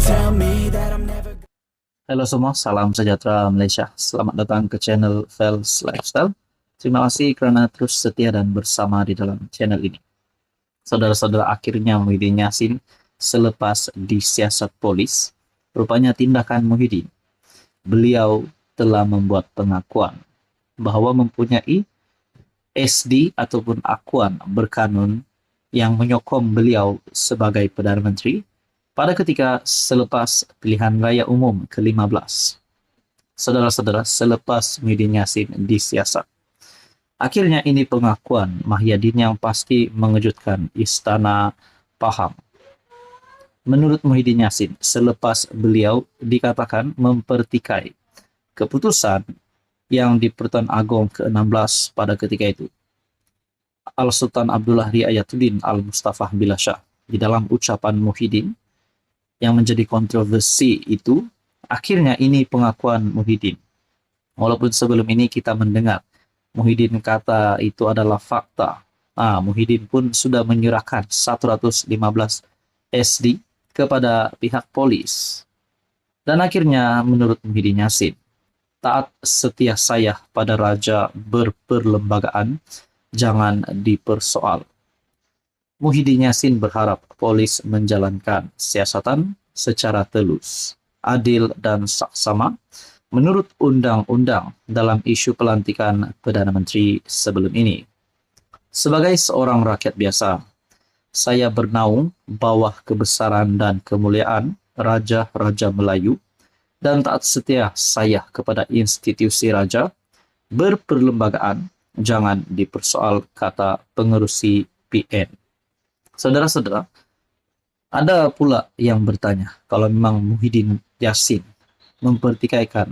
tell me that I'm never. Halo semua, salam sejahtera Malaysia. Selamat datang ke channel Fels Lifestyle. Terima kasih kerana terus setia dan bersama di dalam channel ini. Saudara-saudara, akhirnya Muhyiddin Yassin selepas disiasat polis, rupanya tindakan Muhyiddin. Beliau telah membuat pengakuan bahawa mempunyai SD ataupun akuan berkanun yang menyokong beliau sebagai Perdana Menteri pada ketika selepas pilihan raya umum ke-15. Saudara-saudara, selepas Muhyiddin Yassin disiasat. Akhirnya ini pengakuan Muhyiddin yang pasti mengejutkan istana Pahang. Menurut Muhyiddin Yassin, selepas beliau dikatakan mempertikai keputusan yang di Pertuan Agong ke-16 pada ketika itu, Al-Sultan Abdullah Riayatuddin Al-Mustafah Billah Shah, di dalam ucapan Muhyiddin yang menjadi kontroversi itu, akhirnya ini pengakuan Muhyiddin. Walaupun sebelum ini kita mendengar Muhyiddin kata itu adalah fakta. Muhyiddin pun sudah menyerahkan 115 SD kepada pihak polis. Dan akhirnya menurut Muhyiddin Yassin, taat setia saya pada raja berperlembagaan jangan dipersoal. Muhyiddin Yassin berharap polis menjalankan siasatan secara telus, adil dan saksama menurut undang-undang dalam isu pelantikan Perdana Menteri sebelum ini. Sebagai seorang rakyat biasa, saya bernaung bawah kebesaran dan kemuliaan Raja-Raja Melayu dan taat setia saya kepada institusi raja berperlembagaan jangan dipersoal, kata pengerusi PN. Saudara-saudara, ada pula yang bertanya, kalau memang Muhyiddin Yassin mempertikaikan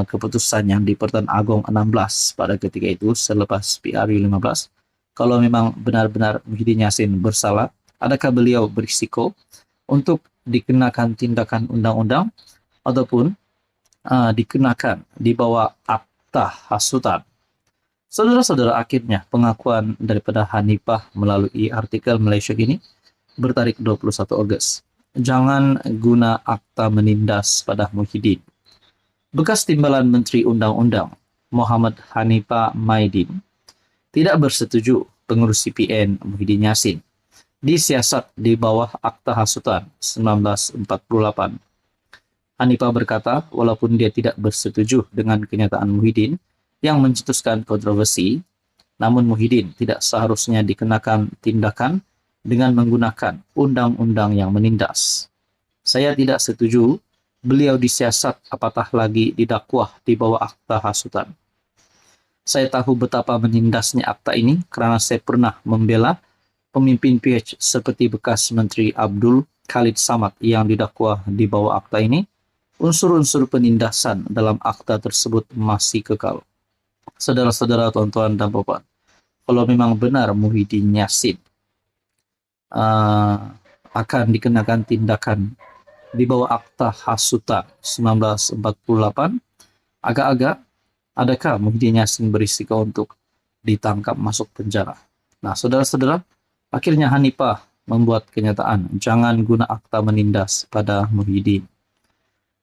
keputusan yang di Pertuan Agong 16 pada ketika itu selepas PRU 15, kalau memang benar-benar Muhyiddin Yassin bersalah, adakah beliau berisiko untuk dikenakan tindakan undang-undang ataupun dikenakan di bawah Akta Hasutan? Saudara-saudara, akhirnya pengakuan daripada Hanifah melalui artikel Malaysia ini bertarikh 21 Ogos. Jangan guna akta menindas pada Muhyiddin. Bekas Timbalan Menteri Undang-Undang Muhammad Hanifah Maidin tidak bersetuju pengerusi PN Muhyiddin Yassin disiasat di bawah Akta Hasutan 1948. Hanifah berkata, walaupun dia tidak bersetuju dengan kenyataan Muhyiddin yang mencetuskan kontroversi, namun Muhyiddin tidak seharusnya dikenakan tindakan dengan menggunakan undang-undang yang menindas. Saya tidak setuju beliau disiasat apatah lagi didakwah di bawah Akta Hasutan. Saya tahu betapa menindasnya akta ini kerana saya pernah membela pemimpin PH seperti bekas Menteri Abdul Khalid Samad yang didakwa di bawah akta ini. Unsur-unsur penindasan dalam akta tersebut masih kekal. Saudara-saudara, tuan-tuan dan puan, kalau memang benar Muhyiddin Yassin akan dikenakan tindakan di bawah Akta Hasutan 1948, agak-agak adakah Muhyiddin Yassin berisiko untuk ditangkap masuk penjara? Nah, saudara-saudara, akhirnya Hanifah membuat kenyataan jangan guna akta menindas pada Muhyiddin.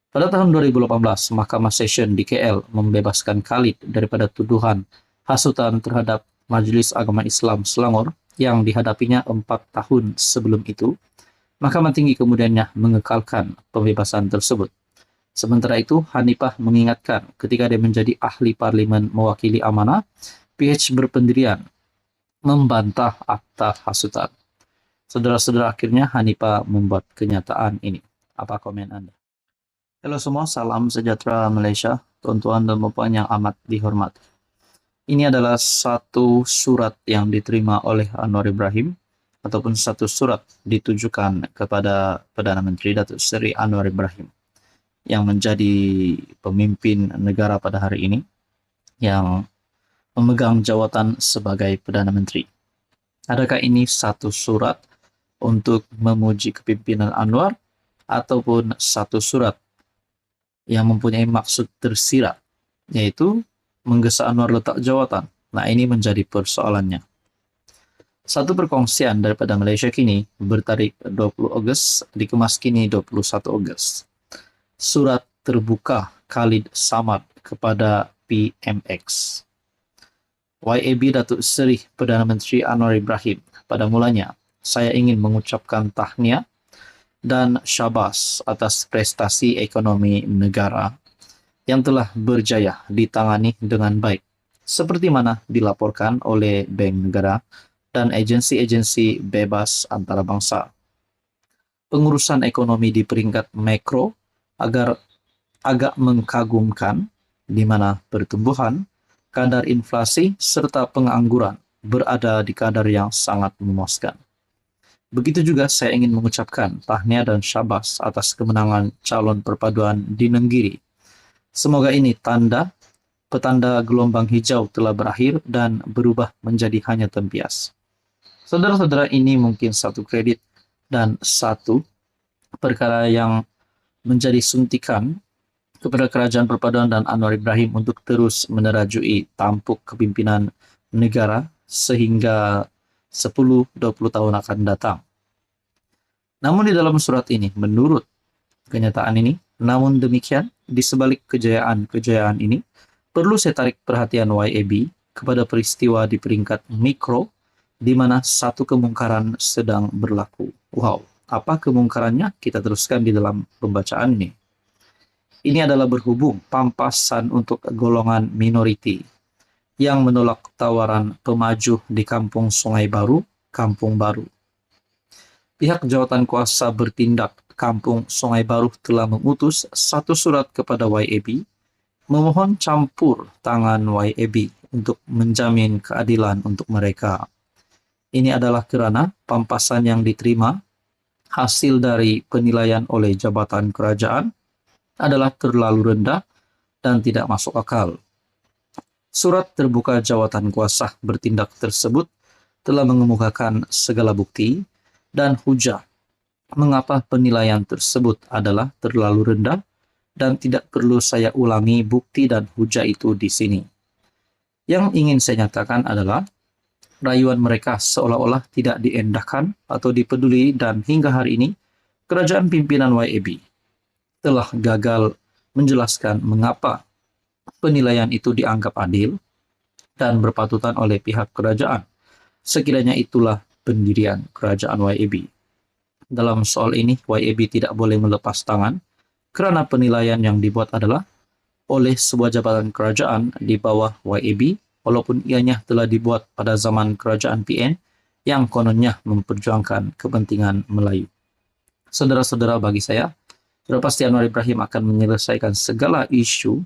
Pada tahun 2018, Mahkamah Session di KL membebaskan Khalid daripada tuduhan hasutan terhadap Majlis Agama Islam Selangor yang dihadapinya 4 tahun sebelum itu. Mahkamah Tinggi kemudiannya mengekalkan pembebasan tersebut. Sementara itu, Hanifah mengingatkan ketika dia menjadi ahli parlimen mewakili amanah, PH berpendirian membantah akta hasutan. Saudara-saudara, akhirnya Hanifah membuat kenyataan ini. Apa komen Anda? Halo semua, salam sejahtera Malaysia, tuan-tuan dan puan yang amat dihormati. Ini adalah satu surat yang diterima oleh Anwar Ibrahim, ataupun satu surat ditujukan kepada Perdana Menteri Datuk Seri Anwar Ibrahim, yang menjadi pemimpin negara pada hari ini, yang memegang jawatan sebagai Perdana Menteri. Adakah ini satu surat untuk memuji kepimpinan Anwar, ataupun satu surat yang mempunyai maksud tersirat, yaitu menggesa Anwar letak jawatan? Nah, ini menjadi persoalannya. Satu perkongsian daripada Malaysia kini bertarik 20 Ogos dikemas kini 21 Ogos. Surat terbuka Khalid Samad kepada PMX. YAB Datuk Seri Perdana Menteri Anwar Ibrahim. Pada mulanya, saya ingin mengucapkan tahniah dan syabas atas prestasi ekonomi negara yang telah berjaya ditangani dengan baik, seperti mana dilaporkan oleh Bank Negara dan agensi-agensi bebas antarabangsa. Pengurusan ekonomi di peringkat makro agak mengkagumkan, di mana pertumbuhan, kadar inflasi, serta pengangguran berada di kadar yang sangat memuaskan. Begitu juga saya ingin mengucapkan tahniah dan syabas atas kemenangan calon perpaduan di Nenggiri. Semoga ini petanda gelombang hijau telah berakhir dan berubah menjadi hanya tempias. Saudara-saudara, ini mungkin satu kredit dan satu perkara yang menjadi suntikan kepada Kerajaan Perpaduan dan Anwar Ibrahim untuk terus menerajui tampuk kepimpinan negara sehingga 10-20 tahun akan datang. Namun di dalam surat ini, menurut kenyataan ini, namun demikian, di sebalik kejayaan-kejayaan ini, perlu saya tarik perhatian YAB kepada peristiwa di peringkat mikro, di mana satu kemungkaran sedang berlaku. Wow, apa kemungkarannya? Kita teruskan di dalam pembacaan ini. Ini adalah berhubung pampasan untuk golongan minoriti yang menolak tawaran pemaju di Kampung Sungai Baru, Kampung Baru. Pihak jawatan kuasa bertindak Kampung Sungai Baru telah mengutus satu surat kepada YAB memohon campur tangan YAB untuk menjamin keadilan untuk mereka. Ini adalah kerana pampasan yang diterima hasil dari penilaian oleh jabatan kerajaan adalah terlalu rendah dan tidak masuk akal. Surat terbuka jawatan kuasa bertindak tersebut telah mengemukakan segala bukti dan hujah mengapa penilaian tersebut adalah terlalu rendah dan tidak perlu saya ulangi bukti dan hujah itu di sini. Yang ingin saya nyatakan adalah rayuan mereka seolah-olah tidak diendahkan atau dipeduli, dan hingga hari ini kerajaan pimpinan YAB telah gagal menjelaskan mengapa penilaian itu dianggap adil dan berpatutan oleh pihak kerajaan. Sekiranya itulah pendirian kerajaan YAB. Dalam soal ini, YAB tidak boleh melepas tangan kerana penilaian yang dibuat adalah oleh sebuah jabatan kerajaan di bawah YAB, walaupun ianya telah dibuat pada zaman kerajaan PN yang kononnya memperjuangkan kepentingan Melayu. Saudara-saudara, bagi saya, sudah pasti Anwar Ibrahim akan menyelesaikan segala isu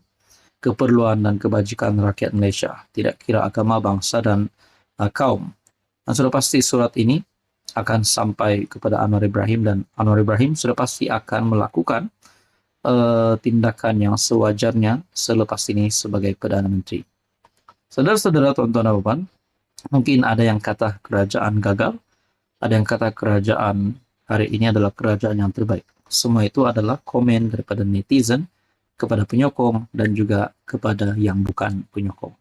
keperluan dan kebajikan rakyat Malaysia, tidak kira agama, bangsa, dan kaum. Dan sudah pasti surat ini akan sampai kepada Anwar Ibrahim, dan Anwar Ibrahim sudah pasti akan melakukan tindakan yang sewajarnya selepas ini sebagai Perdana Menteri. Saudara-saudara, tuan-tuan dan puan, mungkin ada yang kata kerajaan gagal, ada yang kata kerajaan hari ini adalah kerajaan yang terbaik. Semua itu adalah komen daripada netizen kepada penyokong dan juga kepada yang bukan penyokong.